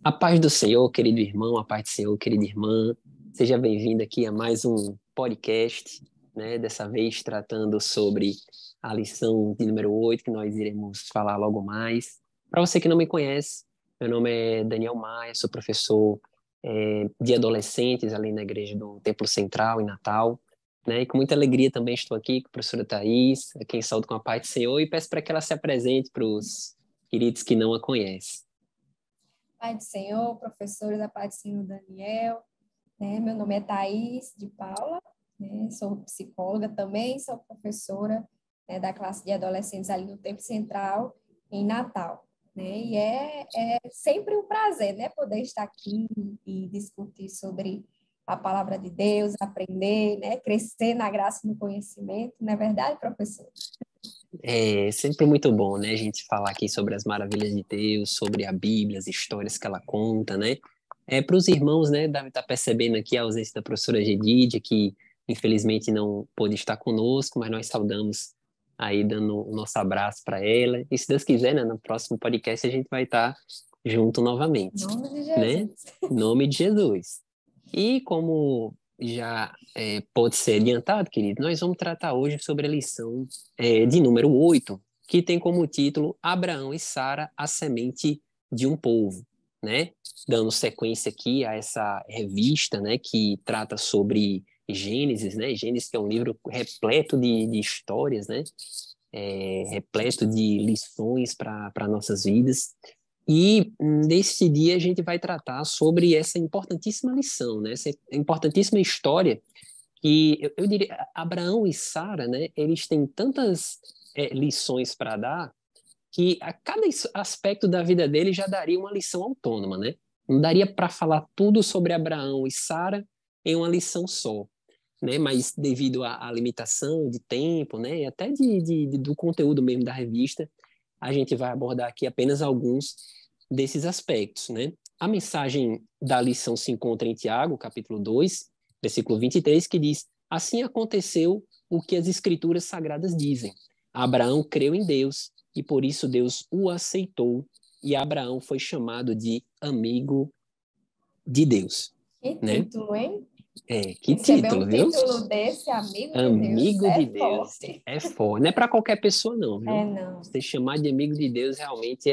A paz do Senhor, querido irmão, a paz do Senhor, querida irmã. Seja bem-vindo aqui a mais um podcast, né? Dessa vez tratando sobre a lição de número 8, que nós iremos falar logo mais. Para você que não me conhece, meu nome é Daniel Maia, sou professor de adolescentes ali na igreja do Templo Central, em Natal, né? E com muita alegria também estou aqui com a professora Thais, a quem saúdo com a paz do Senhor, e peço para que ela se apresente para os queridos que não a conhecem. Pai do Senhor, professora da Pai do Senhor Daniel, né? Meu nome é Thaís de Paula, né? Sou psicóloga também, sou professora, né, da classe de adolescentes ali no Tempo Central, em Natal, né? E é sempre um prazer, né, poder estar aqui e discutir sobre a palavra de Deus, aprender, né, crescer na graça e no conhecimento, não é verdade, professor? É sempre muito bom, né, a gente falar aqui sobre as maravilhas de Deus, sobre a Bíblia, as histórias que ela conta, né? Para os irmãos, né, deve estar percebendo aqui a ausência da professora Gedídia, que infelizmente não pôde estar conosco, mas nós saudamos aí, dando o nosso abraço para ela. E se Deus quiser, né, no próximo podcast a gente vai estar junto Em novamente, nome de né? Jesus. Em nome de Jesus. E como já pode ser adiantado, querido, nós vamos tratar hoje sobre a lição de número 8, que tem como título Abraão e Sara, a semente de um povo, né? Dando sequência aqui a essa revista, né, que trata sobre Gênesis, né? Gênesis, que é um livro repleto de histórias, né? Repleto de lições para nossas vidas. E nesse dia a gente vai tratar sobre essa importantíssima lição, né? Essa importantíssima história que eu diria, Abraão e Sara, né? Eles têm tantas lições para dar que a cada aspecto da vida deles já daria uma lição autônoma, né? Não daria para falar tudo sobre Abraão e Sara em uma lição só, né? Mas devido à limitação de tempo, né? E até do conteúdo mesmo da revista, a gente vai abordar aqui apenas alguns desses aspectos, né? A mensagem da lição se encontra em Tiago, capítulo 2, versículo 23, que diz: Assim aconteceu o que as escrituras sagradas dizem. Abraão creu em Deus e por isso Deus o aceitou e Abraão foi chamado de amigo de Deus, Que né? título, hein? Que Receber título, um viu? título desse, amigo de Deus, Amigo é de Deus forte. é forte. Não é para qualquer pessoa, não, É, viu? não. Você chamar de amigo de Deus realmente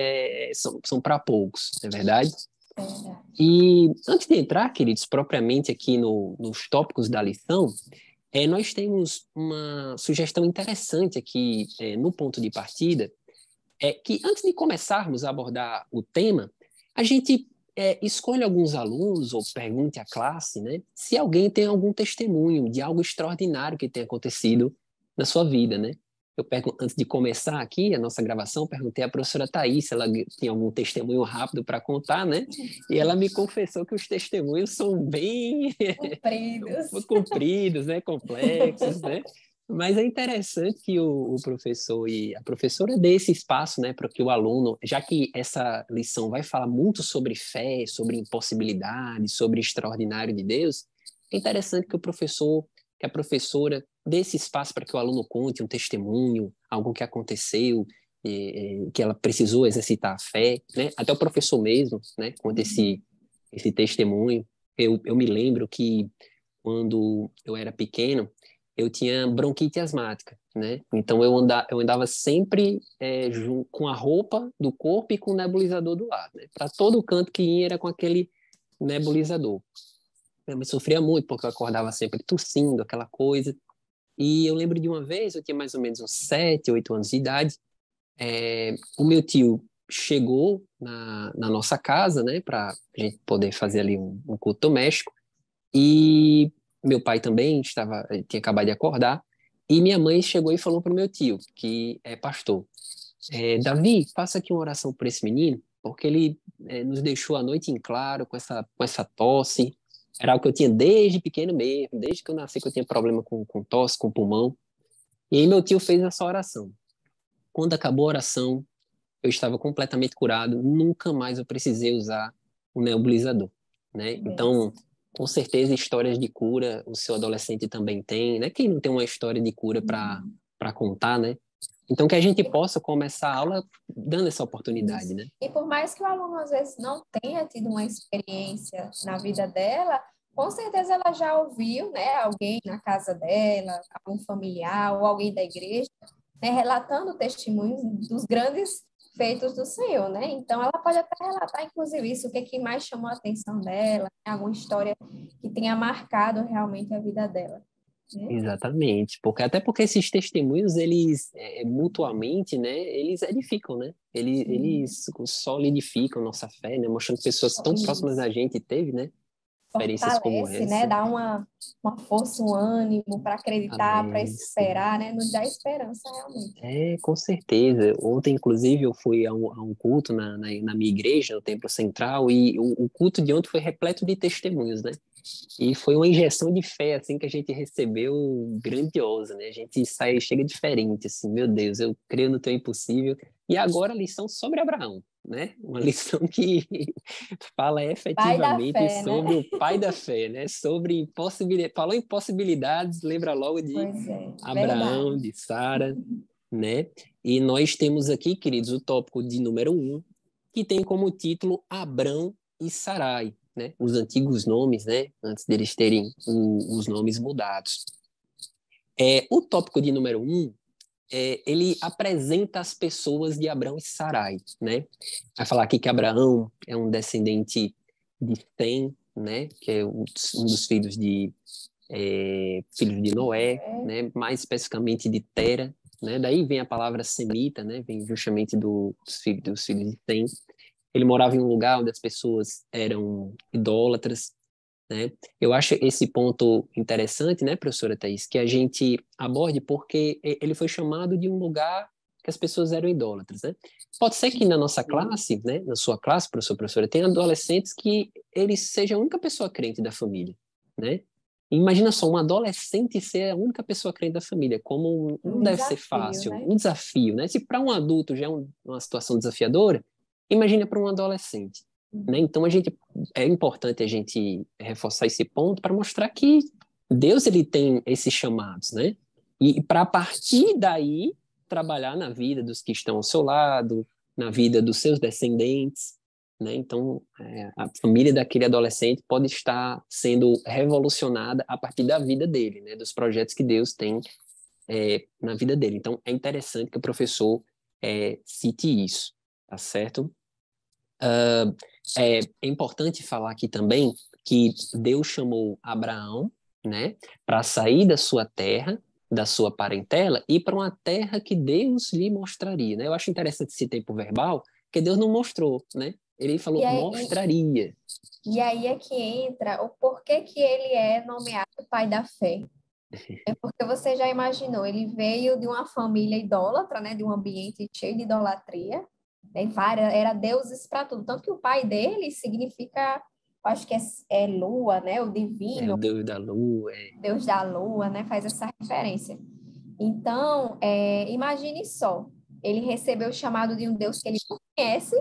são para poucos, não é verdade? É verdade. E antes de entrar, queridos, propriamente aqui nos tópicos da lição, nós temos uma sugestão interessante aqui no ponto de partida, que antes de começarmos a abordar o tema, a gente escolhe alguns alunos ou pergunte à classe, né, se alguém tem algum testemunho de algo extraordinário que tenha acontecido na sua vida, né? Antes de começar aqui a nossa gravação, perguntei à professora Thais se ela tinha algum testemunho rápido para contar, né? E ela me confessou que os testemunhos são bem Cumpridos. compridos, né? Complexos, né? Mas é interessante que o professor e a professora dê esse espaço, né, para que o aluno, já que essa lição vai falar muito sobre fé, sobre impossibilidade, sobre extraordinário de Deus, é interessante que o professor, que a professora dê esse espaço para que o aluno conte um testemunho, algo que aconteceu, que ela precisou exercitar a fé, né? Até o professor mesmo, né, conta esse testemunho. Eu me lembro que quando eu era pequeno, eu tinha bronquite asmática, né? Então eu andava sempre com a roupa do corpo e com o nebulizador do lado, né? Para todo canto que ia era com aquele nebulizador. Eu me sofria muito porque eu acordava sempre tossindo, aquela coisa. E eu lembro de uma vez, eu tinha mais ou menos uns 7, 8 anos de idade, o meu tio chegou na nossa casa, né, para a gente poder fazer ali um culto doméstico. E meu pai também tinha acabado de acordar. E minha mãe chegou e falou para o meu tio, que é pastor: Davi, faça aqui uma oração por esse menino, porque ele nos deixou a noite em claro com essa tosse. Era algo que eu tinha desde pequeno mesmo, desde que eu nasci, que eu tinha problema com tosse, com pulmão. E aí meu tio fez essa oração. Quando acabou a oração, eu estava completamente curado, nunca mais eu precisei usar o nebulizador, né? Então, Benção. com certeza, histórias de cura o seu adolescente também tem, né? Quem não tem uma história de cura para contar, né? Então, que a gente possa começar a aula dando essa oportunidade, Isso. né? E por mais que o aluno, às vezes, não tenha tido uma experiência na vida dela, com certeza ela já ouviu, né, alguém na casa dela, algum familiar ou alguém da igreja, né, relatando testemunhos dos grandes feitos do Senhor, né? Então, ela pode até relatar, inclusive, isso, o que é que mais chamou a atenção dela, né, alguma história que tenha marcado realmente a vida dela, né? Exatamente, porque até porque esses testemunhos, eles mutuamente, né, eles edificam, né? Sim, Eles solidificam nossa fé, né? Mostrando que pessoas tão próximas isso. da gente teve, né? Experiências como Fortalece, né? essa. Dá uma força, um ânimo para acreditar, para Amém, sim. esperar, né? Nos dá esperança realmente. Com certeza. Ontem, inclusive, eu fui a um culto na minha igreja, no Templo Central, e o culto de ontem foi repleto de testemunhos, né? E foi uma injeção de fé, assim, que a gente recebeu grandiosa, né? A gente sai, chega diferente, assim, meu Deus, eu creio no teu impossível. E agora a lição sobre Abraão, né? Uma lição que fala Pai da efetivamente fé, né? sobre o pai da fé, né? Sobre impossibilidades, falou em possibilidades, lembra logo de Pois é, Abraão, verdade. de Sara, né? E nós temos aqui, queridos, o tópico de número 1, que tem como título Abrão e Sarai, né? Os antigos nomes, né? Antes deles terem os nomes mudados. O tópico de número 1, ele apresenta as pessoas de Abrão e Sarai, né? Vai falar aqui que Abraão é um descendente de Sem, né? Que é um dos filhos de Noé, É, né? Mais especificamente de Tera, né? Daí vem a palavra semita, né? Vem justamente dos filhos de Sem. Ele morava em um lugar onde as pessoas eram idólatras, né? Eu acho esse ponto interessante, né, professora Thais, que a gente aborde porque ele foi chamado de um lugar que as pessoas eram idólatras, né? Pode ser que na nossa classe, né, na sua classe, professora, tenha adolescentes que eles sejam a única pessoa crente da família, né? Imagina só, um adolescente ser a única pessoa crente da família, como um não deve ser desafio, fácil, né? um desafio, né? Se para um adulto já é uma situação desafiadora, imagina para um adolescente, né? Então é importante a gente reforçar esse ponto para mostrar que Deus ele tem esses chamados, né? E para a partir daí trabalhar na vida dos que estão ao seu lado, na vida dos seus descendentes, né? Então a família daquele adolescente pode estar sendo revolucionada a partir da vida dele, né? Dos projetos que Deus tem na vida dele. Então é interessante que o professor cite isso, tá certo? É importante falar aqui também que Deus chamou Abraão, né, para sair da sua terra, da sua parentela, e para uma terra que Deus lhe mostraria, né? Eu acho interessante esse tempo verbal, porque Deus não mostrou, né? Ele E falou aí, mostraria. e aí é que entra o porquê que ele é nomeado pai da fé. É porque você já imaginou, ele veio de uma família idólatra, né? De um ambiente cheio de idolatria, né? Era deuses para tudo. Tanto que o pai dele significa, acho que é lua, né? O O divino, Deus da lua. Deus da lua, né? Faz essa referência. Então, imagine só, ele recebeu o chamado de um Deus que ele não conhece,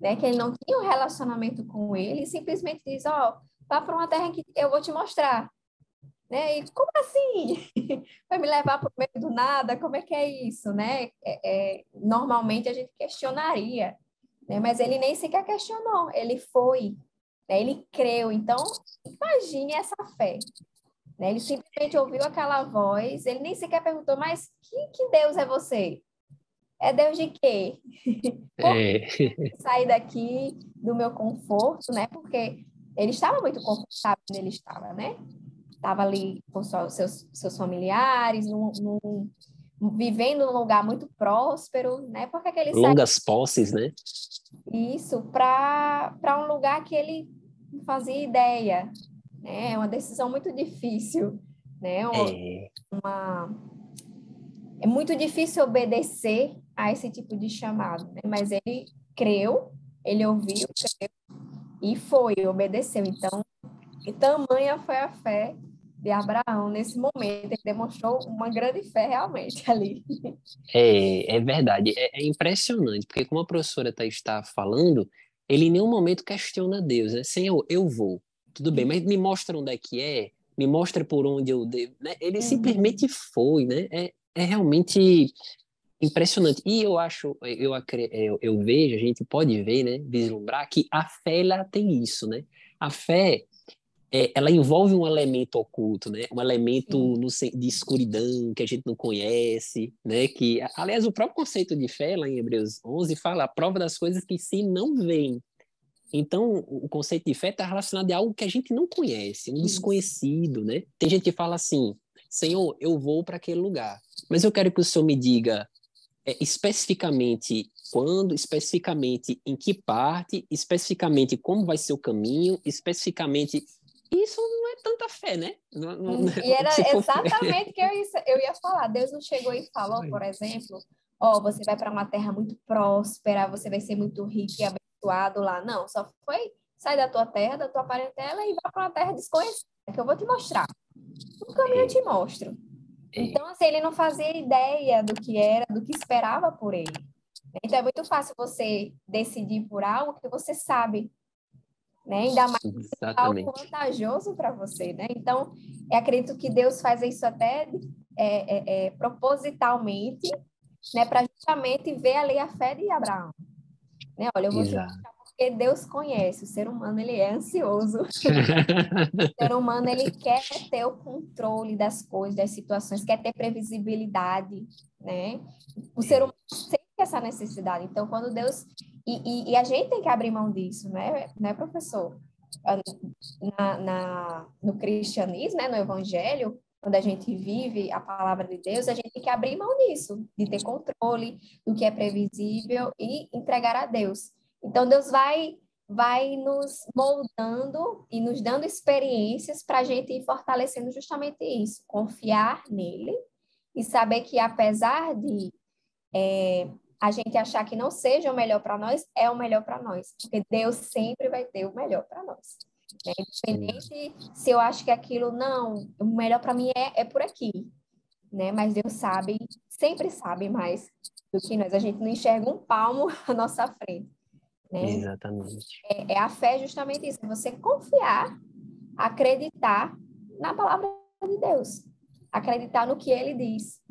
né? Que ele não tinha um relacionamento com ele, e simplesmente diz, ó, vá para uma terra que eu vou te mostrar, né? E como assim? Vai me levar para o meio do nada? Como é que é isso, né? Normalmente a gente questionaria, né? Mas ele nem sequer questionou, ele foi, né? Ele creu. Então, imagine essa fé, né? Ele simplesmente ouviu aquela voz, ele nem sequer perguntou, mas que Deus é você? É Deus de quê? Por É, que sair daqui do meu conforto, né? Porque ele estava muito confortável onde ele estava, né? Estava ali com seus familiares, vivendo num lugar muito próspero, né? Por que que ele saiu longas posses, né? isso para um lugar que ele não fazia ideia, né? É uma decisão muito difícil, né? É, É muito difícil obedecer a esse tipo de chamado, né? Mas ele creu, ele ouviu e foi, obedeceu. Então, e tamanha foi a fé de Abraão nesse momento. Ele demonstrou uma grande fé realmente ali. é verdade, é impressionante, porque como a professora está falando, ele em nenhum momento questiona Deus, né? Senhor, eu vou, tudo bem, mas me mostra onde é que me mostra por onde eu devo, né? Ele Uhum. simplesmente foi, né? É realmente impressionante. E eu acho, eu vejo, a gente pode ver, né, vislumbrar que a fé, ela tem isso, né? A fé, ela envolve um elemento oculto, né? Um elemento Sim, de escuridão que a gente não conhece, né? Que, aliás, o próprio conceito de fé, lá em Hebreus 11, fala a prova das coisas que se não veem. Então, o conceito de fé está relacionado a algo que a gente não conhece, um isso. desconhecido, né? Tem gente que fala assim, Senhor, eu vou para aquele lugar, mas eu quero que o Senhor me diga especificamente quando, especificamente em que parte, especificamente como vai ser o caminho, especificamente... Isso não é tanta fé, né? E Se era for fé... exatamente o que eu ia falar. Deus não chegou e falou, por exemplo, ó, você vai para uma terra muito próspera, você vai ser muito rico e abençoado lá. Não, só foi sai da tua terra, da tua parentela e vai para uma terra desconhecida, que eu vou te mostrar. No caminho eu É, te mostro. é, Então, assim, ele não fazia ideia do que era, do que esperava por ele. Então, é muito fácil você decidir por algo que você sabe, né? Ainda mais algo exatamente. vantajoso para você, né? Então, eu acredito que Deus faz isso até propositalmente, né? Para justamente ver ali a fé de Abraão, né? Olha, eu vou te Exato. mostrar porque Deus conhece. O ser humano, ele é ansioso. O ser humano, ele quer ter o controle das coisas, das situações, quer ter previsibilidade, né? O ser humano sente essa necessidade. Então, quando Deus... E a gente tem que abrir mão disso, né, professor? No cristianismo, né, no evangelho, quando a gente vive a palavra de Deus, a gente tem que abrir mão disso, de ter controle do que é previsível e entregar a Deus. Então, Deus vai nos moldando e nos dando experiências para a gente ir fortalecendo justamente isso, confiar nele e saber que apesar de a gente achar que não seja o melhor para nós, é o melhor para nós, porque Deus sempre vai ter o melhor para nós. Né? Independente se eu acho que aquilo não, o melhor para mim é por aqui, né? Mas Deus sabe, sempre sabe mais do que nós. A gente não enxerga um palmo à nossa frente, né? Exatamente. É a fé justamente isso, é você confiar, acreditar na palavra de Deus, acreditar no que Ele diz,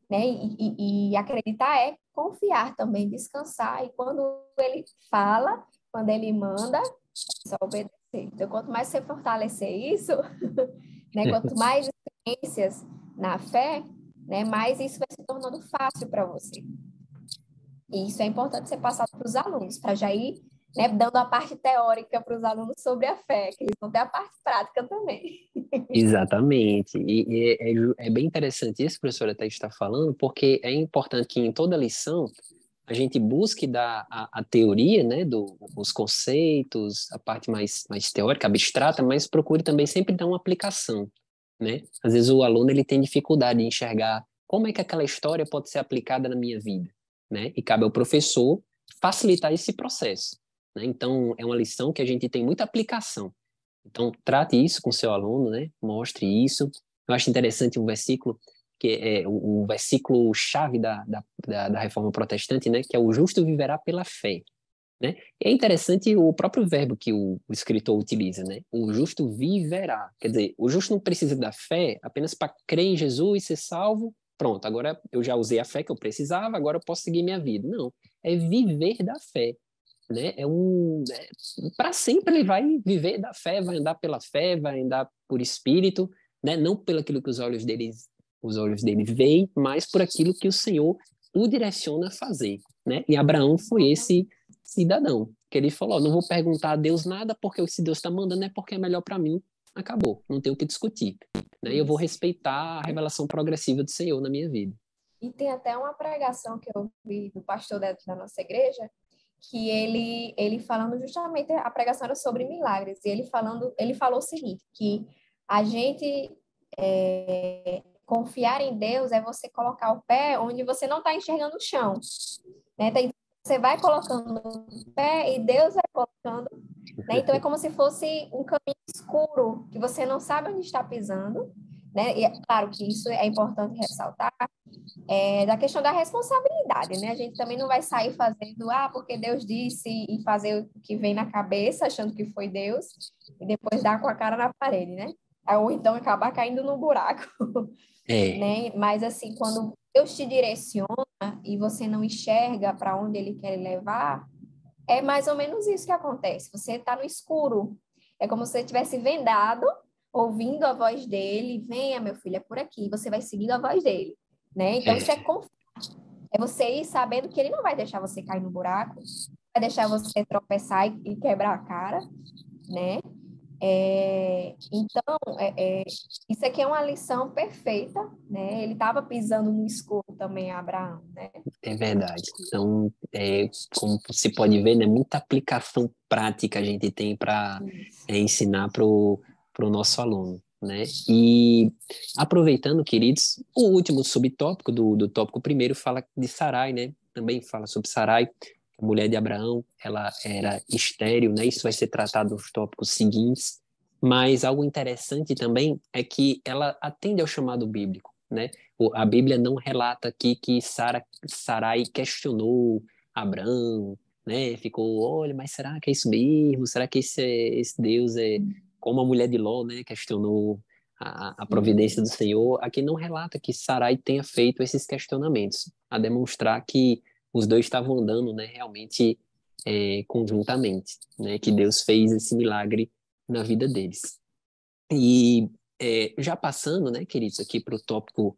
né? E acreditar é confiar também, descansar. E quando Ele fala, quando Ele manda, é só obedecer. Então, quanto mais você fortalecer isso, né? Quanto mais experiências na fé, né? Mais isso vai se tornando fácil para você. E isso é importante ser passado para os alunos, para já ir, né, dando a parte teórica para os alunos sobre a fé, que eles vão ter a parte prática também. Exatamente. É bem interessante isso, professora, até está falando, porque é importante que em toda lição a gente busque dar a teoria, né, os conceitos, a parte mais teórica, abstrata, mas procure também sempre dar uma aplicação, né? Às vezes o aluno ele tem dificuldade de enxergar como é que aquela história pode ser aplicada na minha vida, né? E cabe ao professor facilitar esse processo, né? Então, é uma lição que a gente tem muita aplicação. Então, trate isso com seu aluno, né? Mostre isso. Eu acho interessante um versículo que é o versículo chave da Reforma Protestante, né? Que é o justo viverá pela fé, né? E é interessante o próprio verbo que o escritor utiliza, né? O justo viverá. Quer dizer, o justo não precisa da fé apenas para crer em Jesus e ser salvo. Pronto, agora eu já usei a fé que eu precisava, agora eu posso seguir minha vida. Não, é viver da fé, né? Para sempre ele vai viver da fé, vai andar pela fé, vai andar por espírito, né? Não pelo aquilo que os olhos dele veem, mas por aquilo que o Senhor o direciona a fazer, né? E Abraão foi esse cidadão que ele falou: não vou perguntar a Deus nada porque se Deus está mandando é porque é melhor para mim. Acabou, não tem o que discutir, né? Eu vou Isso. respeitar a revelação progressiva do Senhor na minha vida. E tem até uma pregação que eu vi do pastor da nossa igreja, que ele falando justamente, a pregação era sobre milagres, e ele falou o seguinte, que a gente confiar em Deus é você colocar o pé onde você não está enxergando o chão, né? Então, você vai colocando o pé e Deus vai colocando, né? Então, é como se fosse um caminho escuro, que você não sabe onde está pisando, né? E é claro que isso é importante ressaltar, da questão da responsabilidade, né? A gente também não vai sair fazendo, porque Deus disse, e fazer o que vem na cabeça, achando que foi Deus, e depois dar com a cara na parede, né? ou então acabar caindo no buraco, É, né? Mas assim, quando Deus te direciona e você não enxerga para onde Ele quer levar, é mais ou menos isso que acontece. Você está no escuro, é como se você tivesse vendado, ouvindo a voz dele, venha, meu filho, é por aqui, você vai seguindo a voz dele, né? Então, isso é, é você ir sabendo que ele não vai deixar você cair no buraco, vai deixar você tropeçar e quebrar a cara, né? Então, isso aqui é uma lição perfeita, né? Ele estava pisando no escuro também, Abraão, né? é verdade. Então, como se pode ver, né, muita aplicação prática a gente tem para Isso. ensinar para o nosso aluno, né? E aproveitando, queridos, o último subtópico do tópico primeiro fala de Sarai, né? Também fala sobre Sarai, a mulher de Abraão, ela era estéril, né? Isso vai ser tratado nos tópicos seguintes. Mas algo interessante também é que ela atende ao chamado bíblico, né? A Bíblia não relata aqui que Sarai questionou Abraão, né? Ficou, olha, mas será que é isso mesmo? Será que esse Deus é como a mulher de Ló, né? Questionou a providência do Senhor. Aqui não relata que Sarai tenha feito esses questionamentos, a demonstrar que os dois estavam andando, né? Realmente conjuntamente, né? Que Deus fez esse milagre na vida deles. E já passando, né, queridos, aqui para o tópico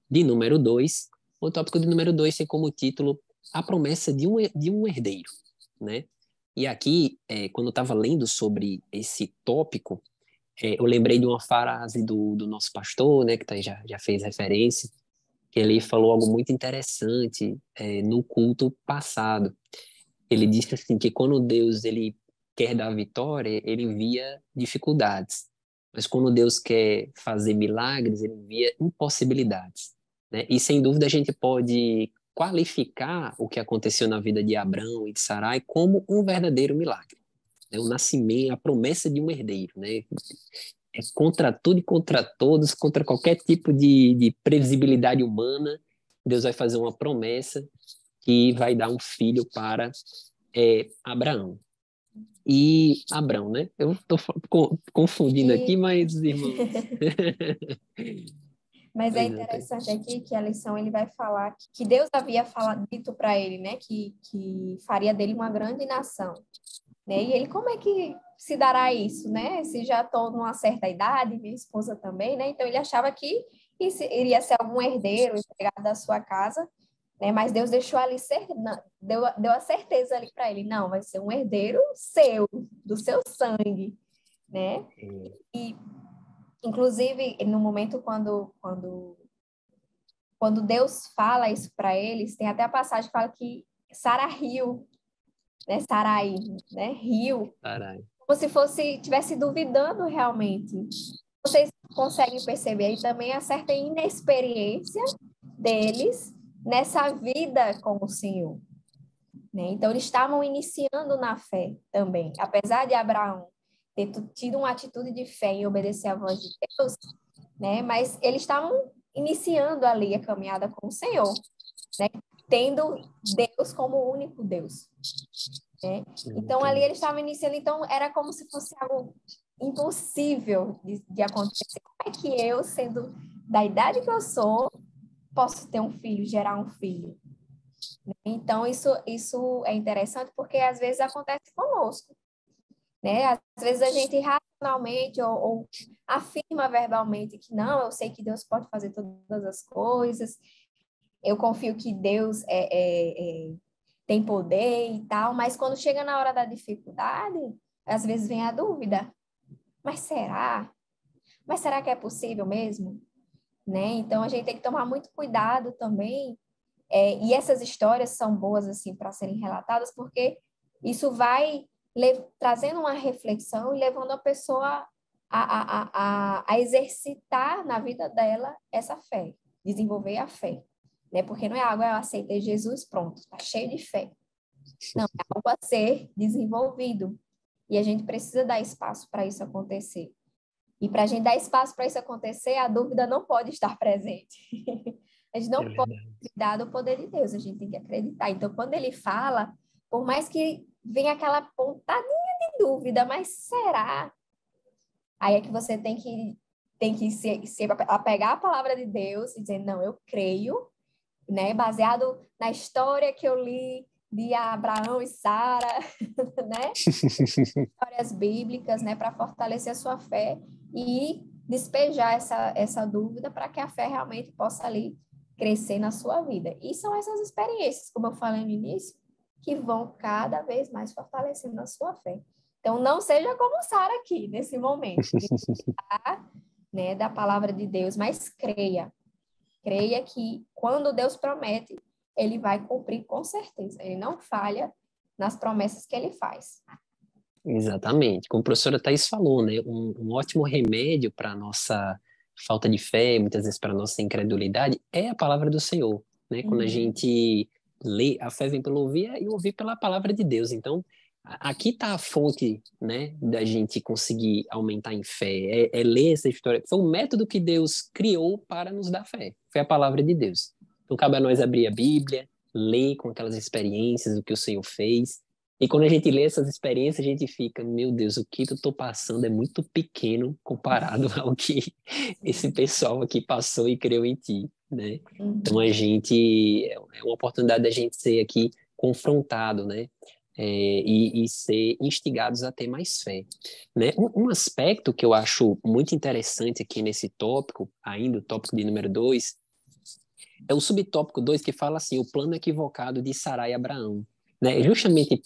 de número 2, o tópico de número 2 tem como título A Promessa de um Herdeiro, né? E aqui, quando eu estava lendo sobre esse tópico, eu lembrei de uma frase do nosso pastor, né, que já fez referência, que ele falou algo muito interessante no culto passado. Ele disse assim que quando Deus ele quer dar vitória, ele envia dificuldades. Mas quando Deus quer fazer milagres, ele envia impossibilidades, né? E sem dúvida a gente pode qualificar o que aconteceu na vida de Abraão e de Sarai como um verdadeiro milagre, né? O nascimento, a promessa de um herdeiro, né? É contra tudo e contra todos, contra qualquer tipo de previsibilidade humana. Deus vai fazer uma promessa que vai dar um filho para Abraão. E Abrão, né? Eu estou confundindo aqui, E, mas, irmãos. mas é Pois é, interessante aqui que a lição ele vai falar que Deus havia dito para ele, né, que faria dele uma grande nação, né? E ele, como é que se dará isso, né? Se já estou numa certa idade, minha esposa também, né? Então ele achava que iria ser algum herdeiro, empregado da sua casa, né? Mas Deus deixou ali, deu a certeza ali para ele, não, vai ser um herdeiro seu, do seu sangue, né? E, inclusive, no momento quando Deus fala isso para eles, tem até a passagem que fala que Sara riu, né? Sarai, né? Riu, caralho. como se fosse, tivesse duvidando realmente. Vocês conseguem perceber aí também a certa inexperiência deles nessa vida com o Senhor, né? Então, eles estavam iniciando na fé também. Apesar de Abraão ter tido uma atitude de fé em obedecer à voz de Deus, né? Mas eles estavam iniciando ali a caminhada com o Senhor, né? Tendo Deus como o único Deus, né? Então, ali eles estavam iniciando, então era como se fosse algo impossível de acontecer. Como é que eu, sendo da idade que eu sou, posso ter um filho, gerar um filho? Então, isso é interessante porque às vezes acontece conosco, né? Às vezes a gente racionalmente ou afirma verbalmente que não, eu sei que Deus pode fazer todas as coisas, eu confio que Deus tem poder e tal, mas quando chega na hora da dificuldade, às vezes vem a dúvida, mas será? Mas será que é possível mesmo? Né? Então a gente tem que tomar muito cuidado também, e essas histórias são boas assim para serem relatadas, porque isso vai trazendo uma reflexão e levando a pessoa a exercitar na vida dela essa fé, desenvolver a fé, né? Porque não é algo, eu aceitei Jesus, pronto, está cheio de fé. Não, é algo a ser desenvolvido. E a gente precisa dar espaço para isso acontecer. E para a gente dar espaço para isso acontecer, a dúvida não pode estar presente. A gente É não pode verdade. duvidar do poder de Deus, a gente tem que acreditar. Então, quando ele fala, por mais que venha aquela pontadinha de dúvida, mas será? Aí é que você tem que tem que se apegar à palavra de Deus e dizer, não, eu creio, né? Baseado na história que eu li de Abraão e Sara, né? Histórias bíblicas, né? Para fortalecer a sua fé e despejar essa dúvida para que a fé realmente possa ali crescer na sua vida. E são essas experiências, como eu falei no início, que vão cada vez mais fortalecendo a sua fé. Então, não seja como Sara aqui, nesse momento, né, da palavra de Deus, mas creia. Creia que quando Deus promete, ele vai cumprir com certeza. Ele não falha nas promessas que ele faz. Exatamente. Como a professora Thais falou, né? Um ótimo remédio para a nossa falta de fé, muitas vezes para a nossa incredulidade, é a palavra do Senhor, né? Quando a gente lê, a fé vem pelo ouvir e ouvir pela palavra de Deus. Então, aqui está a fonte, né, da gente conseguir aumentar em fé, é ler essa história. Foi um método que Deus criou para nos dar fé. Foi a palavra de Deus. Então, cabe a nós abrir a Bíblia, ler com aquelas experiências, o que o Senhor fez, e quando a gente lê essas experiências, a gente fica, meu Deus, o que eu estou passando é muito pequeno comparado ao que esse pessoal aqui passou e creu em ti, né? Então a gente, é uma oportunidade da gente ser aqui confrontado, né? E ser instigados a ter mais fé, né? Um aspecto que eu acho muito interessante aqui nesse tópico, ainda o tópico de número 2, é o subtópico 2 que fala assim, o plano equivocado de Sarai e Abraão, né? Justamente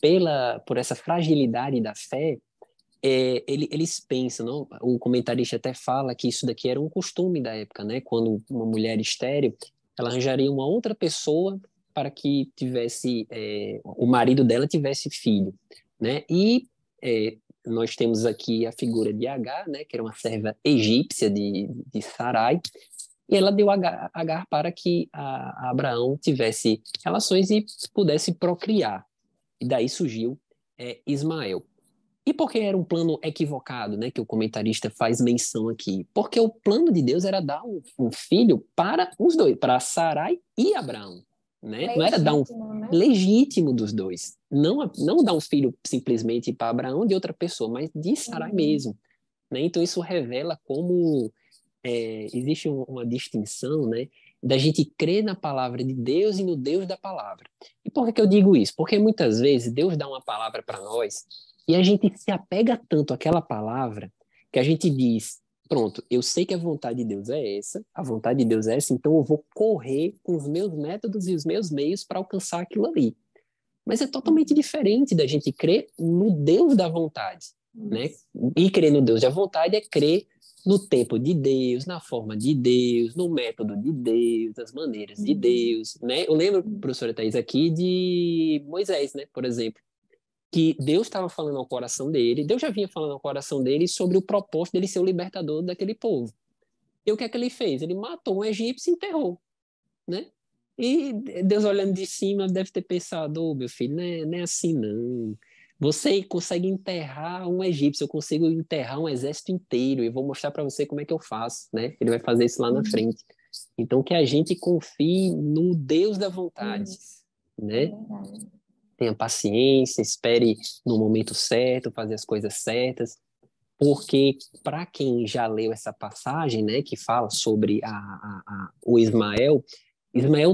por essa fragilidade da fé, eles pensam, não? O comentarista até fala que isso daqui era um costume da época, né? Quando uma mulher estéril, ela arranjaria uma outra pessoa para que o marido dela tivesse filho, né? E nós temos aqui a figura de Agar, né? Que era uma serva egípcia de Sarai, e ela deu Agar para que a Abraão tivesse relações e pudesse procriar. E daí surgiu Ismael. E por que era um plano equivocado, né, que o comentarista faz menção aqui? Porque o plano de Deus era dar um filho para os dois, para Sarai e Abraão, né? Não era dar um Legítimo, né? legítimo dos dois. Não dar um filho simplesmente para Abraão de outra pessoa, mas de Sarai mesmo, né? Então isso revela como existe uma distinção, né, da gente crer na palavra de Deus e no Deus da palavra. E por que eu digo isso? Porque muitas vezes Deus dá uma palavra para nós e a gente se apega tanto àquela palavra que a gente diz, pronto, eu sei que a vontade de Deus é essa, a vontade de Deus é essa, então eu vou correr com os meus métodos e os meus meios para alcançar aquilo ali. Mas é totalmente diferente da gente crer no Deus da vontade, né? E crer no Deus da vontade é crer no tempo de Deus, na forma de Deus, no método de Deus, nas maneiras de Deus, né? Eu lembro, professora Thais, aqui de Moisés, né, por exemplo, que Deus estava falando ao coração dele, Deus já vinha falando ao coração dele sobre o propósito dele ser o libertador daquele povo. E o que é que ele fez? Ele matou um egípcio e enterrou, né? E Deus olhando de cima deve ter pensado, oh, meu filho, não é assim não. Você consegue enterrar um egípcio, eu consigo enterrar um exército inteiro e vou mostrar para você como é que eu faço, né? Ele vai fazer isso lá na frente. Então que a gente confie no Deus da vontade, né? Tenha paciência, espere no momento certo, fazer as coisas certas, porque para quem já leu essa passagem, né, que fala sobre o Ismael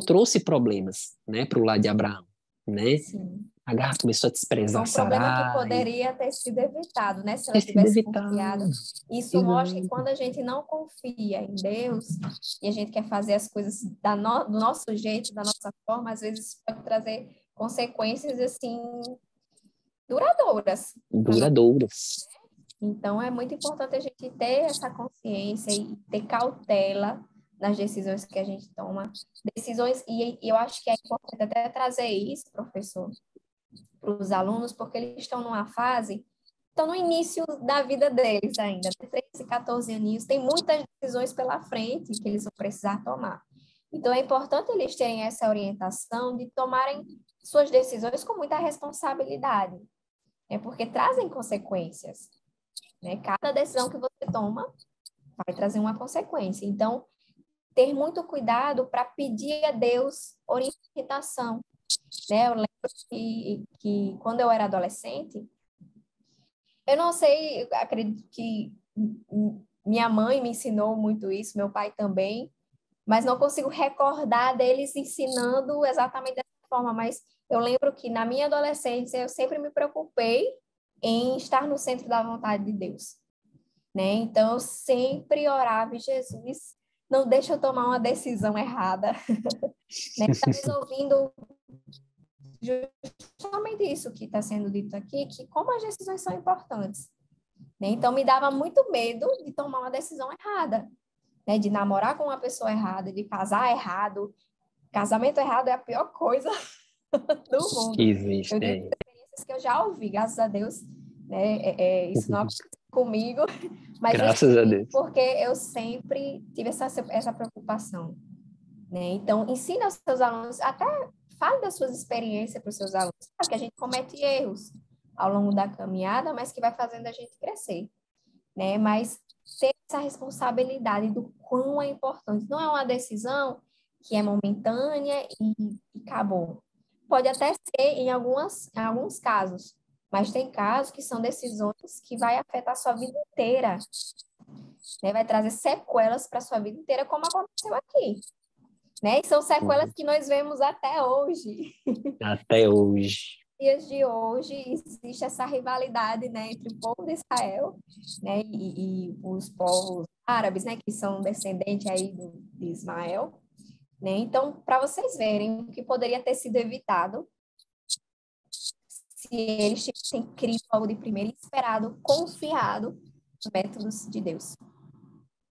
trouxe problemas, né, para o lado de Abraão, né? Sim. Agar começou a desprezar Um problema que Sarai, poderia ter sido evitado, né? Se ela ter sido tivesse evitado. confiado. Isso mostra que Exato. quando a gente não confia em Deus e a gente quer fazer as coisas do nosso jeito, da nossa forma, às vezes pode trazer consequências, assim, duradouras. Duradouras. Então, é muito importante a gente ter essa consciência e ter cautela nas decisões que a gente toma. Decisões, e eu acho que é importante até trazer isso, professor, para os alunos, porque eles estão numa fase, estão no início da vida deles ainda, 13, 14 aninhos, tem muitas decisões pela frente que eles vão precisar tomar. Então, é importante eles terem essa orientação de tomarem suas decisões com muita responsabilidade, né? Porque trazem consequências, né? Cada decisão que você toma vai trazer uma consequência. Então, ter muito cuidado para pedir a Deus orientação, né? Eu lembro que quando eu era adolescente, eu não sei, acredito que minha mãe me ensinou muito isso, meu pai também, mas não consigo recordar deles ensinando exatamente dessa forma, mas eu lembro que na minha adolescência eu sempre me preocupei em estar no centro da vontade de Deus, né? Então eu sempre orava, Jesus, não deixa eu tomar uma decisão errada, né? Talvez ouvindo justamente isso que está sendo dito aqui, que como as decisões são importantes, né? Então me dava muito medo de tomar uma decisão errada, né? De namorar com uma pessoa errada, de casar errado. Casamento errado é a pior coisa do Que mundo. existe, Eu digo experiências que eu já ouvi, graças a Deus, né? Isso não aconteceu comigo, mas Graças a justamente Deus. porque eu sempre tive essa preocupação, né? Então, ensina aos seus alunos, até fale das suas experiências para os seus alunos, claro que a gente comete erros ao longo da caminhada, mas que vai fazendo a gente crescer, né? Mas ter essa responsabilidade do quão é importante. Não é uma decisão que é momentânea e acabou. Pode até ser em alguns casos, mas tem casos que são decisões que vai afetar a sua vida inteira, né? Vai trazer sequelas para a sua vida inteira, como aconteceu aqui, né? E são sequelas que nós vemos até hoje. Até hoje. Dias de hoje existe essa rivalidade, né, entre o povo de Israel, né, e os povos árabes, né, que são descendentes aí de Ismael, né? Então, para vocês verem o que poderia ter sido evitado se eles tivessem crido algo de primeiro e esperado, confiado nos métodos de Deus.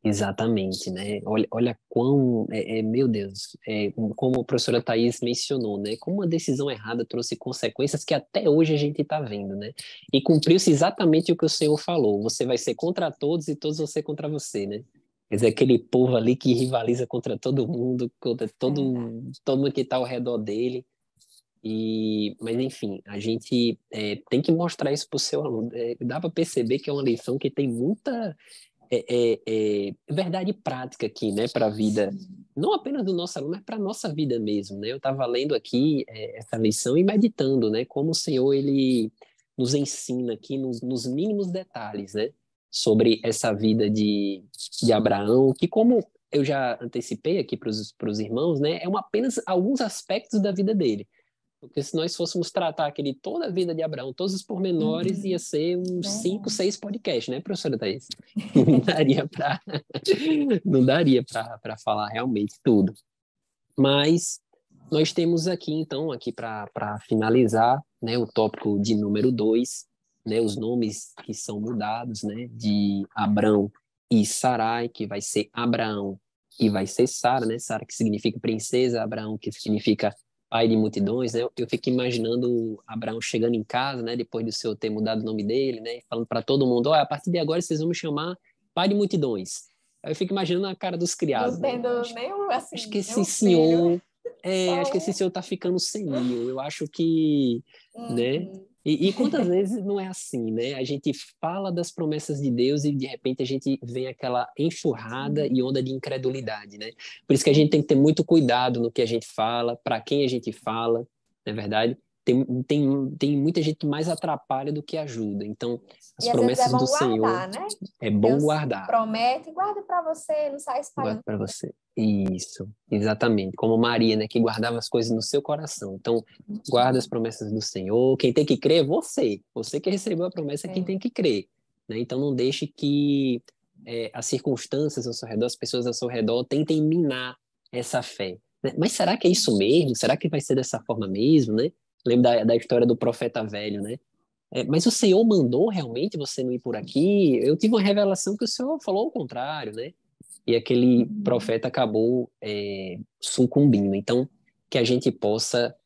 Exatamente, né? Olha quão, meu Deus, como a professora Thais mencionou, né? Como uma decisão errada trouxe consequências que até hoje a gente está vendo, né? E cumpriu-se exatamente o que o Senhor falou: você vai ser contra todos e todos vão ser contra você, né? Quer dizer, aquele povo ali que rivaliza contra todo mundo, contra todo mundo que está ao redor dele. Mas enfim, a gente tem que mostrar isso para o seu aluno. Dá para perceber que é uma lição que tem muita verdade prática aqui, né, para a vida, não apenas do nosso aluno, mas para a nossa vida mesmo, né? Eu estava lendo aqui essa lição e meditando, né, como o Senhor, ele nos ensina aqui nos mínimos detalhes, né, sobre essa vida de Abraão, que como eu já antecipei aqui para os irmãos, né, apenas alguns aspectos da vida dele. Porque se nós fôssemos tratar aquele toda a vida de Abraão, todos os pormenores, ia ser uns 5, 6 podcasts, né, professora Thaís? Não daria para não daria para falar realmente tudo. Mas nós temos aqui, então, aqui para finalizar, né, o tópico de número 2, né, os nomes que são mudados, né, de Abrão e Sarai, que vai ser Abraão e vai ser Sara, né, Sara que significa princesa, Abraão que significa pai de multidões, né, eu fico imaginando Abraão chegando em casa, né, depois do Senhor ter mudado o nome dele, né, falando para todo mundo, olha, a partir de agora vocês vão me chamar pai de multidões. Aí eu fico imaginando a cara dos criados, Não né? tendo Acho que nenhum esse filho, senhor, acho só que esse senhor tá ficando senil. Eu acho que, né? um. E quantas vezes não é assim, né? A gente fala das promessas de Deus e de repente a gente vem aquela enxurrada e onda de incredulidade, né? Por isso que a gente tem que ter muito cuidado no que a gente fala, para quem a gente fala, não é verdade? Tem muita gente que mais atrapalha do que ajuda. Então, as E às vezes é promessas do bom Senhor guardar, né? é bom Deus guardar. promete, guarda para você, não sai Guarda espalhando. para você. Isso, exatamente. Como Maria, né, que guardava as coisas no seu coração. Então, guarda as promessas do Senhor. Quem tem que crer é você. Você que recebeu a promessa é quem tem que crer. Né? Então, não deixe que as circunstâncias ao seu redor, as pessoas ao seu redor, tentem minar essa fé. Né? Mas será que é isso mesmo? Será que vai ser dessa forma mesmo, né? Lembro da história do profeta velho, né? Mas o Senhor mandou realmente você não ir por aqui? Eu tive uma revelação que o Senhor falou o contrário, né? E aquele profeta acabou sucumbindo. Então, que a gente possa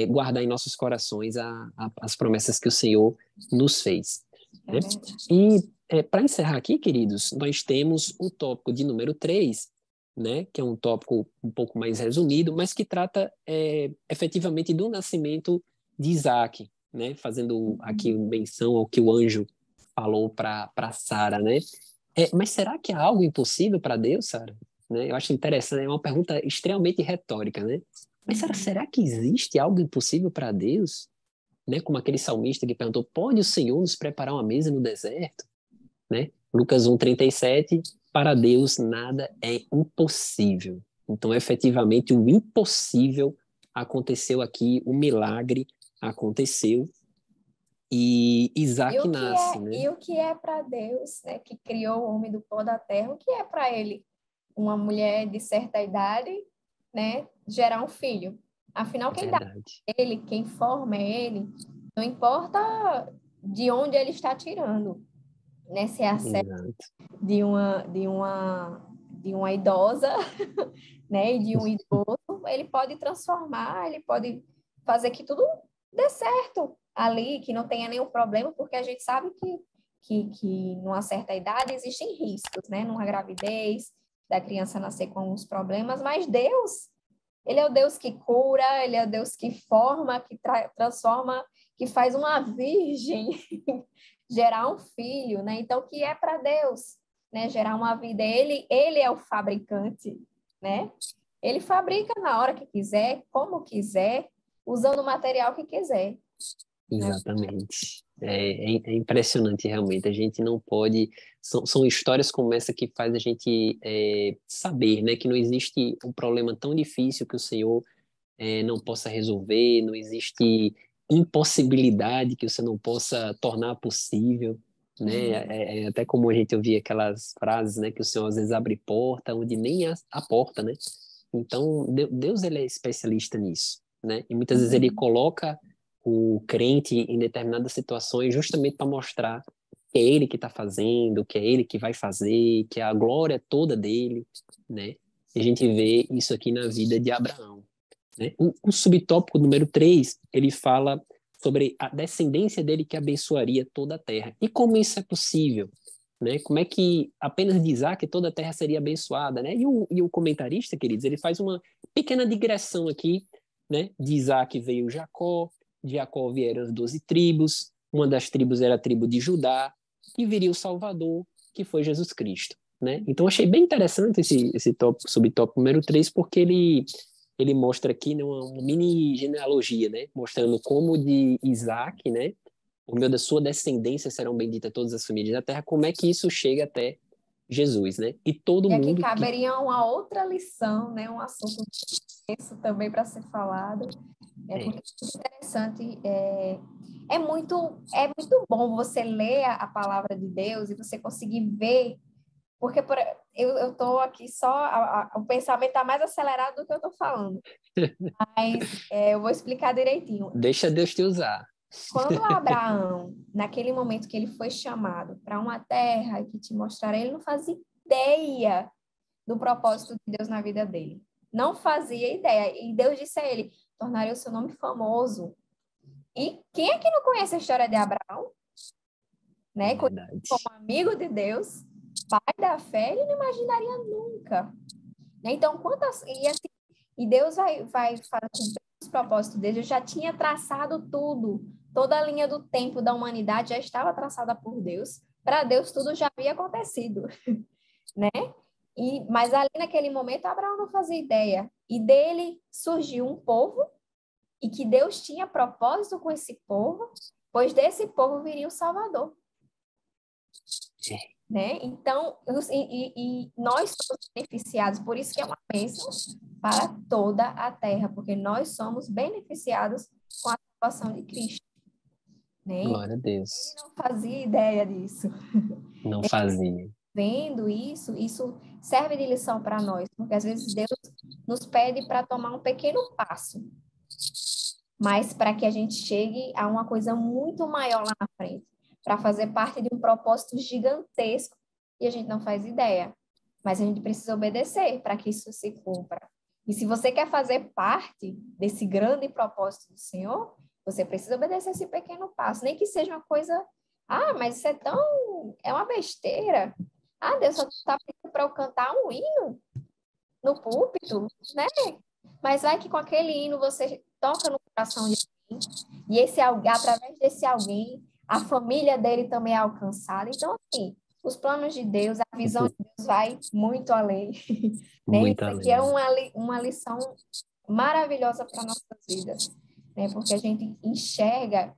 guardar em nossos corações as promessas que o Senhor nos fez. Né? E para encerrar aqui, queridos, nós temos o tópico de número 3, né, que é um tópico um pouco mais resumido, mas que trata efetivamente do nascimento de Isaac, né, fazendo aqui menção ao que o anjo falou para Sara, né? Mas será que há algo impossível para Deus, Sara? Né? Eu acho interessante, é uma pergunta extremamente retórica, né? Mas será que existe algo impossível para Deus? Né? Como aquele salmista que perguntou, pode o Senhor nos preparar uma mesa no deserto? Né? Lucas 1:37, para Deus nada é impossível. Então, efetivamente, o impossível aconteceu aqui, o milagre aconteceu e Isaac nasce, né? E o que é para Deus, né, que criou o homem do pó da terra, o que é para ele, uma mulher de certa idade, né, gerar um filho? Afinal, É quem dá verdade. ele, quem forma é ele, não importa de onde ele está tirando, né, se é a Exato. de uma idosa, né, e de um idoso, ele pode transformar, ele pode fazer que tudo dê certo ali, que não tenha nenhum problema, porque a gente sabe que numa certa idade existem riscos, né, numa gravidez, da criança nascer com alguns problemas, mas Deus, ele é o Deus que cura, ele é o Deus que forma, que transforma, que faz uma virgem gerar um filho, né? Então, o que é para Deus, né? Gerar uma vida. Ele é o fabricante, né? Ele fabrica na hora que quiser, como quiser, usando o material que quiser, né? Exatamente. É impressionante, realmente. A gente não pode. São histórias como essa que faz a gente saber, né, que não existe um problema tão difícil que o Senhor não possa resolver, não existe impossibilidade que você não possa tornar possível, né? Uhum. É até como a gente ouvia aquelas frases, né, que o Senhor às vezes abre porta onde nem a porta, né? Então, Deus ele é especialista nisso, né? E muitas vezes ele Uhum. coloca o crente em determinadas situações justamente para mostrar que é ele que está fazendo, que é ele que vai fazer, que a glória é toda dele, né? E a gente vê isso aqui na vida de Abraão, né? O subtópico número 3 ele fala sobre a descendência dele que abençoaria toda a terra. E como isso é possível? Né? Como é que apenas de Isaac toda a terra seria abençoada, né? E o comentarista, queridos, ele faz uma pequena digressão aqui, né? De Isaac veio Jacó, de Jacó vieram as 12 tribos, uma das tribos era a tribo de Judá, e viria o Salvador, que foi Jesus Cristo, né? Então achei bem interessante esse subtópico número 3 porque ele mostra aqui, né, uma mini genealogia, né? Mostrando como de Isaac, né? Por meio da sua descendência serão benditas todas as famílias da terra. Como é que isso chega até Jesus, né? E todo E aqui mundo que caberia uma outra lição, né? Um assunto denso também para ser falado. é, Porque é interessante, é muito bom você ler a palavra de Deus e você conseguir ver, porque eu estou aqui só, o pensamento está mais acelerado do que eu estou falando, mas eu vou explicar direitinho. deixa Deus te usar. Quando Abraão, naquele momento que ele foi chamado para uma terra que te mostrará, ele não fazia ideia do propósito de Deus na vida dele. Não fazia ideia. E Deus disse a ele: tornarei o seu nome famoso. E quem é que não conhece a história de Abraão, É né? Conhecido como verdade. amigo de Deus, pai da fé, ele não imaginaria nunca. Né? Então, e Deus vai cumprir os propósitos dele. Eu já tinha traçado tudo. Toda a linha do tempo da humanidade já estava traçada por Deus. Para Deus, tudo já havia acontecido, né? Mas ali naquele momento, Abraão não fazia ideia. E dele surgiu um povo e que Deus tinha propósito com esse povo, pois desse povo viria o Salvador, É, né? Então, e nós somos beneficiados, por isso que é uma bênção para toda a terra, porque nós somos beneficiados com a salvação de Cristo, né? Então, glória a ele Deus. não fazia ideia disso. Não fazia. Vendo isso serve de lição para nós, porque às vezes Deus nos pede para tomar um pequeno passo, mas para que a gente chegue a uma coisa muito maior lá na frente, para fazer parte de um propósito gigantesco e a gente não faz ideia. Mas a gente precisa obedecer para que isso se cumpra. E se você quer fazer parte desse grande propósito do Senhor, você precisa obedecer esse pequeno passo, nem que seja uma coisa, mas isso é uma besteira. Deus só está pedindo para eu cantar um hino no púlpito, né? Mas vai que com aquele hino você toca no coração de alguém, e esse alguém, através desse alguém, a família dele também é alcançada. Então, assim, os planos de Deus, a visão de Deus vai muito além. Né? Muito Isso aqui é além. uma lição maravilhosa para nossas vidas, né? Porque a gente enxerga,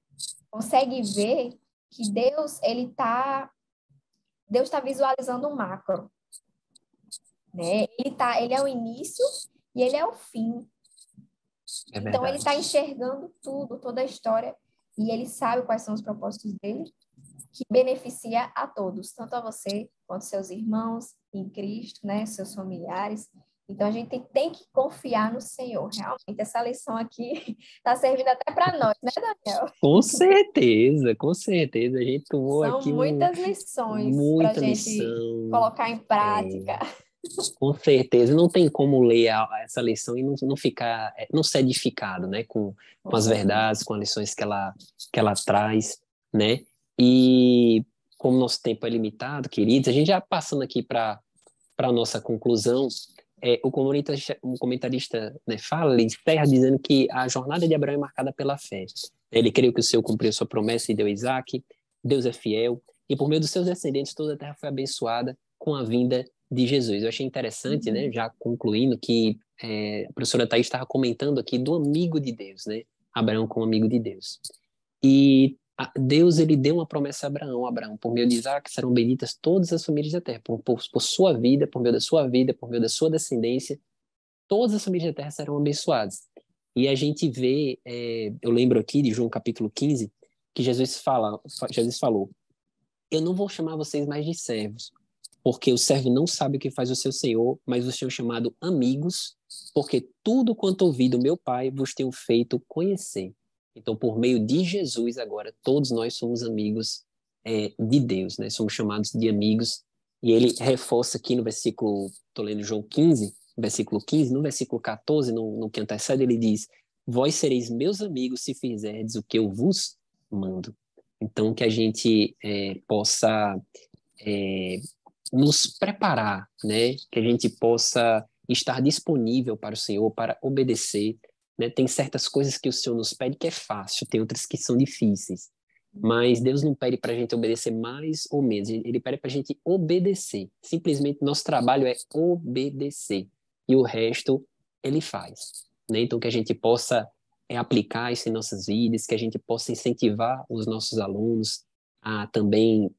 consegue ver que Deus, ele está Deus está visualizando o macro, né? Ele é o início e ele é o fim. É Então, ele verdade. está enxergando tudo, toda a história, e ele sabe quais são os propósitos dele, que beneficia a todos, tanto a você quanto seus irmãos em Cristo, né? Seus familiares. Então, a gente tem que confiar no Senhor. Realmente, essa lição aqui está servindo até para nós, né, Daniel? Com certeza, com certeza. A gente tomou São aqui muitas lições para a muita gente lição. colocar em É, prática. com certeza. Não tem como ler essa lição e não ficar, não ser edificado, né? Com Com as certeza. verdades, com as lições que ela traz, né? E como nosso tempo é limitado, queridos, a gente já passando aqui para a nossa conclusão, o comentarista, né, fala, ele encerra dizendo que a jornada de Abraão é marcada pela fé. Ele creu que o Senhor cumpriu sua promessa e deu Isaac, Deus é fiel, e por meio dos seus descendentes toda a terra foi abençoada com a vinda de Jesus. Eu achei interessante, né, Uhum. já concluindo, que a professora Thaís estava comentando aqui do amigo de Deus, né? Abraão como amigo de Deus. E Deus ele deu uma promessa a Abraão. Abraão, por meio de Isaac, serão benditas todas as famílias da terra. Por sua vida, por meio da sua vida, por meio da sua descendência, todas as famílias da terra serão abençoadas. E a gente vê, eu lembro aqui de João capítulo 15, que Jesus falou, eu não vou chamar vocês mais de servos, porque o servo não sabe o que faz o seu senhor, mas os tenho chamado amigos, porque tudo quanto ouvi do meu Pai vos tenho feito conhecer. Então, por meio de Jesus, agora, todos nós somos amigos de Deus, né? Somos chamados de amigos. E ele reforça aqui no versículo, estou lendo João 15, versículo 15, no versículo 14, no que antecede, ele diz, vós sereis meus amigos se fizerdes o que eu vos mando. Então, que a gente possa é, nos preparar, né? Que a gente possa estar disponível para o Senhor, para obedecer, né? Tem certas coisas que o Senhor nos pede que é fácil, tem outras que são difíceis. Mas Deus não pede para a gente obedecer mais ou menos, Ele pede para a gente obedecer. Simplesmente nosso trabalho é obedecer. E o resto Ele faz. Né? Então, que a gente possa aplicar isso em nossas vidas, que a gente possa incentivar os nossos alunos, a também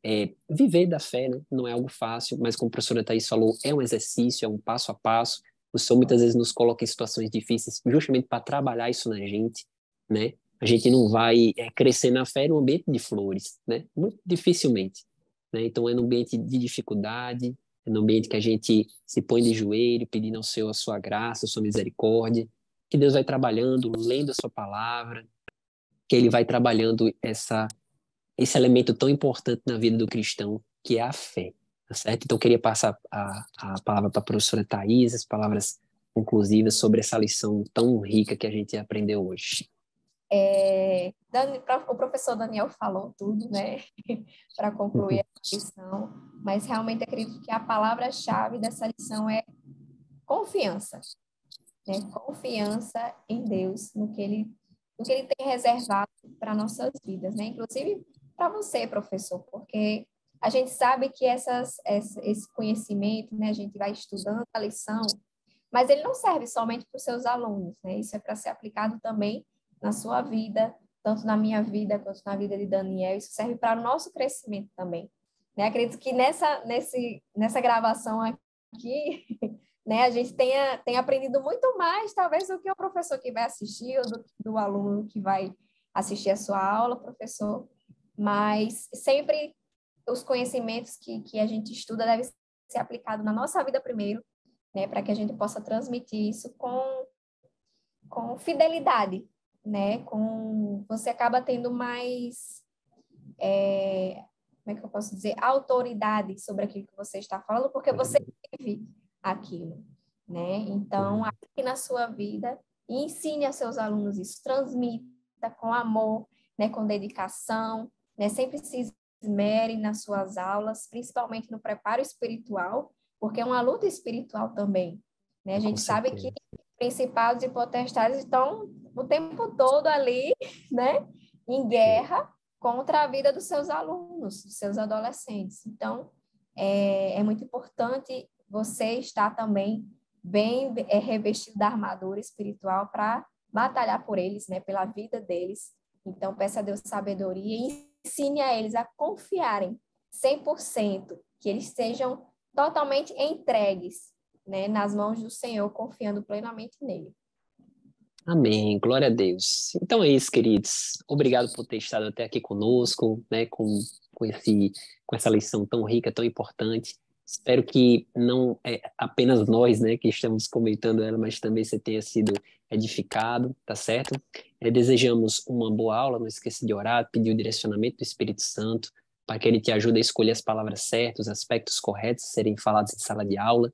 viver da fé, né? Não é algo fácil, mas como a professora Thaís falou, é um exercício, é um passo a passo. O Senhor muitas vezes nos coloca em situações difíceis justamente para trabalhar isso na gente, né? A gente não vai crescer na fé num ambiente de flores, né? Muito dificilmente, né? Então é num ambiente de dificuldade, é num ambiente que a gente se põe de joelho, pedindo ao Senhor a sua graça, a sua misericórdia, que Deus vai trabalhando, lendo a sua palavra, que Ele vai trabalhando esse elemento tão importante na vida do cristão, que é a fé, tá certo? Então, eu queria passar a palavra para a professora Thais, as palavras conclusivas sobre essa lição tão rica que a gente aprendeu hoje. O professor Daniel falou tudo, né, para concluir essa lição, mas realmente acredito que a palavra-chave dessa lição é confiança, né? Confiança em Deus, no que ele tem reservado para nossas vidas, né? Inclusive para você, professor, porque a gente sabe que esse conhecimento, né, a gente vai estudando a lição, mas ele não serve somente para os seus alunos, né? Isso é para ser aplicado também na sua vida, tanto na minha vida quanto na vida de Daniel. Isso serve para o nosso crescimento também. Né? Acredito que nessa gravação aqui, né, a gente tenha aprendido muito mais, talvez, do que o professor que vai assistir, ou do aluno que vai assistir a sua aula, professor. Mas sempre os conhecimentos que a gente estuda devem ser aplicados na nossa vida primeiro, né, para que a gente possa transmitir isso com fidelidade, né, você acaba tendo mais, como é que eu posso dizer, autoridade sobre aquilo que você está falando, porque você vive aquilo, né, então, aqui na sua vida, ensine a seus alunos isso, transmita com amor, né, com dedicação, né, sempre se esmere nas suas aulas, principalmente no preparo espiritual, porque é uma luta espiritual também, né? A Com gente sabe que certeza. principados e potestades estão o tempo todo ali, né, em guerra contra a vida dos seus alunos, dos seus adolescentes. Então, é muito importante você estar também bem revestido da armadura espiritual para batalhar por eles, né, pela vida deles. Então, peça a Deus sabedoria e ensine a eles a confiarem 100% que eles sejam totalmente entregues, né, nas mãos do Senhor, confiando plenamente nele. Amém, glória a Deus. Então é isso, queridos. Obrigado por ter estado até aqui conosco, né, com essa lição tão rica, tão importante. Espero que não é apenas nós, né, que estamos comentando ela, mas também você tenha sido edificado, tá certo? Desejamos uma boa aula, não esqueça de orar, pedir o direcionamento do Espírito Santo, para que ele te ajude a escolher as palavras certas, os aspectos corretos a serem falados em sala de aula,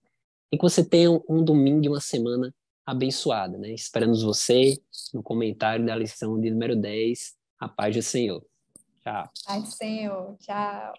e que você tenha um domingo e uma semana abençoada, né? Esperamos você no comentário da lição de número 10. A paz do Senhor. Tchau. Paz do Senhor. Tchau.